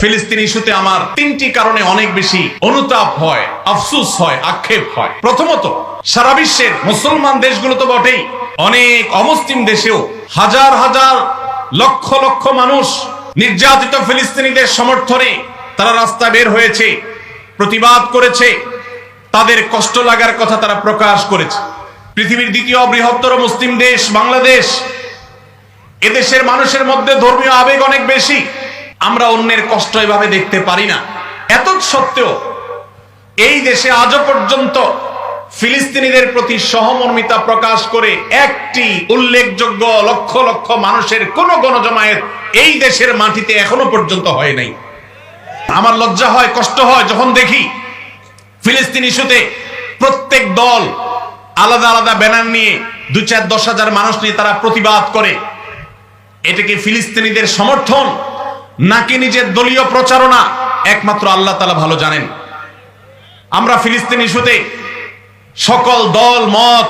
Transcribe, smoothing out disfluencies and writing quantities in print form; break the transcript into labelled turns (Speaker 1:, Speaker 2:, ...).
Speaker 1: ফিলিস্তিন ইস্যুতে আমার তিনটি কারণে অনেক বেশি অনুতাপ হয়, আফসোস হয়, আক্ষেপ হয়। প্রথমত, সারা বিশ্বের মুসলমান দেশগুলো তো বটেই, অনেক অমুসলিম দেশেও হাজার হাজার লক্ষ লক্ষ মানুষ নির্যাতিত ফিলিস্তিনিদের সমর্থনে তারা রাস্তায় বের হয়েছে, প্রতিবাদ করেছে, তাদের কষ্ট লাগার কথা তারা প্রকাশ করেছে। পৃথিবীর দ্বিতীয় বৃহত্তর মুসলিম দেশ বাংলাদেশ, এদেশের মানুষের মধ্যে ধর্মীয় আবেগ অনেক বেশি। আমরা অন্যের কষ্ট এভাবে দেখতে পারি না। এত সত্ত্বেও এই দেশে আজও পর্যন্ত ফিলিস্তিনিদের প্রতি সহমর্মিতা প্রকাশ করে একটি উল্লেখযোগ্য লক্ষ লক্ষ মানুষের কোন গণজমায়েত এই দেশের মাটিতে এখনো পর্যন্ত হয় নাই। আমার লজ্জা হয়, কষ্ট হয় যখন দেখি ফিলিস্তিন ইস্যুতে প্রত্যেক দল আলাদা আলাদা ব্যানার নিয়ে 2-4-10,000 মানুষ নিয়ে তারা প্রতিবাদ করে। এটা কি ফিলিস্তিনিদের সমর্থন নাকি নিজের দলীয় প্রচারণা? একমাত্র আল্লাহ তাআলা ভালো জানেন। আমরা ফিলিস্তিন ইস্যুতে সকল দল মত